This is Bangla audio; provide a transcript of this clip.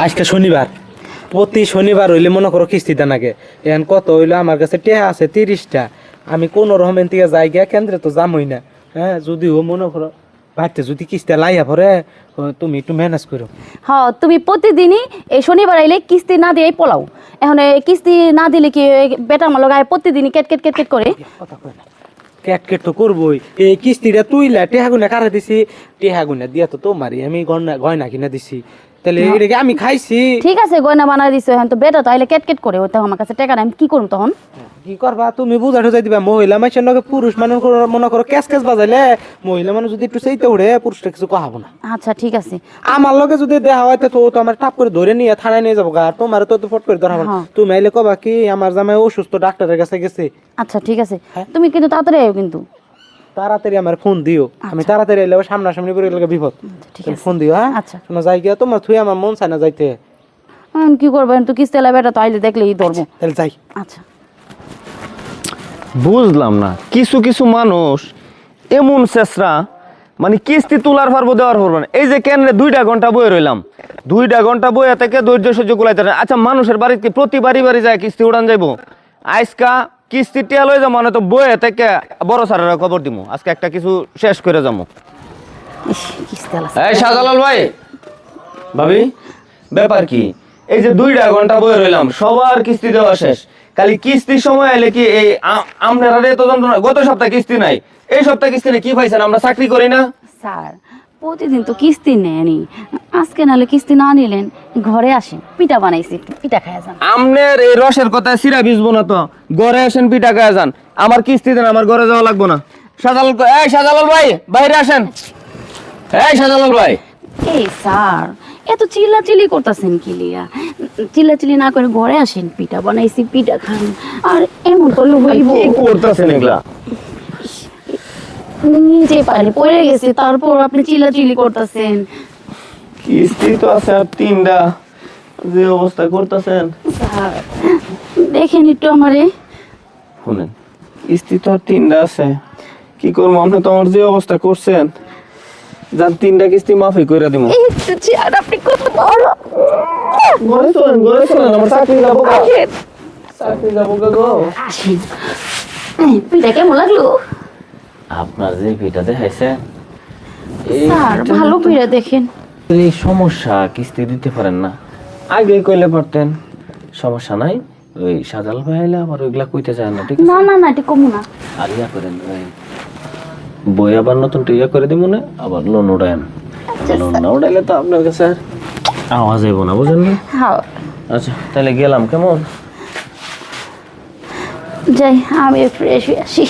আজকে শনিবার, প্রতি শনিবার হইলে মনে করো কিস্তি দেন আগে। এখন কত হইলো আমার কাছে টেহা আছে 30টা। আমি কোন রকমের থেকে যাই গিয়া কেন্দ্রে তো যামই না। হ্যাঁ, যদিও মনে করো বাড়িতে যদি কিস্তি লাইয়া পরে তুমি একটু ম্যানেজ করো। হ্যাঁ, তুমি প্রতিদিনই এই শনিবার আইলে কিস্তি না দিয়ে পোলাও। এখন এই কিস্তি না দিলে কি বেটা আমার লগায় প্রতিদিনই কেট কেট কেট কেট করে? কথা কয় না, কেট কেট তো করবোই। এই কিস্তিটা তুইলা টেহা গুনা কারা দিছি, টেহা গুনা দিয়া তো তোমারই আমি গয়না কিনা দিছি। তাহলে এটাকে আমি খাইছি। ঠিক আছে, গয়না বানাই দিছো, এখন তো বেটা তো আইলে কেট কেট করে, ওটা আমার কাছে টাকা নাই, আমি কি করব তখন? কি করবা তুমি বুঝা ঠুজাই দিবা। মহিলা মানুষের লগে পুরুষ মানুষ মনে করো ক্যাশ ক্যাশ বাজাইলে মহিলা মানুষ যদি একটু চাইতে উঠে পুরুষটা কিছু কহাবো না। আচ্ছা ঠিক আছে। আমার লগে যদি দেখা হয় তো তো আমার টাপ করে ধরে নিয়ে থানায় নিয়ে যাবো। আর তোমার তো ফট করে ধরা হবে না। হ্যাঁ। তুমি আইলে কবা কি আমার জামাই অসুস্থ, ডাক্তারের কাছে গেছে। আচ্ছা ঠিক আছে, তুমি কিন্তু তাড়াতাড়ি আইও কিন্তু। তাড়াতাড়ি আমার ফোন দিও, আমি তাড়াতাড়ি এলে সামনাসামনি পড়ে গেলে বিপদ। ঠিক তুমি আছে। ফোন দিও। হ্যাঁ আচ্ছা। শোনা যাই গিয়া তোমার থুই আমার মন চায় না যাইতে। এখন কি করবো, এখন তো কিস্তি এলা বেটা তো আইলে দেখলেই ধরবো। তাহলে যাই। আচ্ছা। বুঝলাম না, কিছু কিছু মানুষ এমন চেষ্টা, মানে কিস্তি তোলার পারবো দেওয়ার পারবো না। এই যে কেন 2 ঘন্টা বয়ে রইলাম, 2 ঘন্টা বয়ে থেকে ধৈর্য সহ্য কুলাইতে না। আচ্ছা, মানুষের বাড়িতে প্রতি বাড়ি যায় কিস্তি উড়ান যাইবো। আজকা কিস্তি টিয়া লই যাবো, মানে তো বয়ে থেকে বড় সারের খবর দিব। আজকে একটা কিছু শেষ করে যাবো। ইস, কিস্তি এলা এই শাহজালাল ভাই, ভাবি, ব্যাপার কি? এই যে 2 ঘন্টা বয়ে রইলাম, সবার কিস্তি দেওয়া শেষ। খালি কিস্তির সময় এলে কি এই আপনারা এত যন্ত্রণা? গত সপ্তাহে কিস্তি নাই, এই সপ্তাহে কিস্তি নেই, কি পাইছেন? আমরা চাকরি করি না? স্যার, প্রতিদিন তো কিস্তি নেয়নি, আজকে নাহলে কিস্তি না নিলেন ঘরে আসেন, পিঠা বানাইছি, একটু পিঠা খাইয়া যান। আমনের এই রসের কথা সিরা ভিজবো না তো, ঘরে আসেন, পিঠা খাওয়া যান। আমার কিস্তি দেন, আমার ঘরে যাওয়া লাগবো না। শাহজালাল, এই শাহজালাল ভাই, বাইরে আসেন। এই শাহজালাল ভাই। এই স্যার, এত চিল্লাচিল্লি করতেছেন কি লিয়া? চিল্লাচিল্লি না করে ঘরে আসেন, পিঠা বানাইছি, পিঠা খান। আর এমন করলে হইব? কি করতেছেন এগুলা? নিজে পারে পড়ে গেছে, তারপর আপনি চিল্লাচিল্লি করতেছেন। কিস্তি তো আছে আর 3টা, যে অবস্থা করতেছেন। স্যার দেখেন একটু আমারে। শুনেন, কিস্তি তো আর 3টা আছে, কি করবো? আপনি তো আমার যে অবস্থা করছেন, যার 3টা কিস্তি মাফি করে দিব। একটু চেয়ার, আপনি কত বড়। ঘরে চলেন, ঘরে চলেন, আমার চাকরি যাবো গা। চাকরি যাবো গা গো। আসেন। পিঠা কেমন লাগলো? আপনার যে পিঠা দেখাইছে, স্যার ভালো পিঠা দেখেন। এই সমস্যা, কিস্তি দিতে পারেন না, আগে কইলে পারতেন। সমস্যা নাই, ওই সাজাল ভাই আইলে আবার ওইগুলা কইতে চায় না, ঠিক আছে? না না না, এটা কমু না। আর ইয়া করেন, ওই বই আবার নতুন ইয়া করে দিব না, আবার লোন উড়ায়েন। লোন না উড়াইলে তো আপনার কাছে আর আওয়াজ যাইব না, বুঝেন না? হ্যাঁ আচ্ছা, তাহলে গেলাম, কেমন? যাই, আমি ফ্রেশ হয়ে আসি।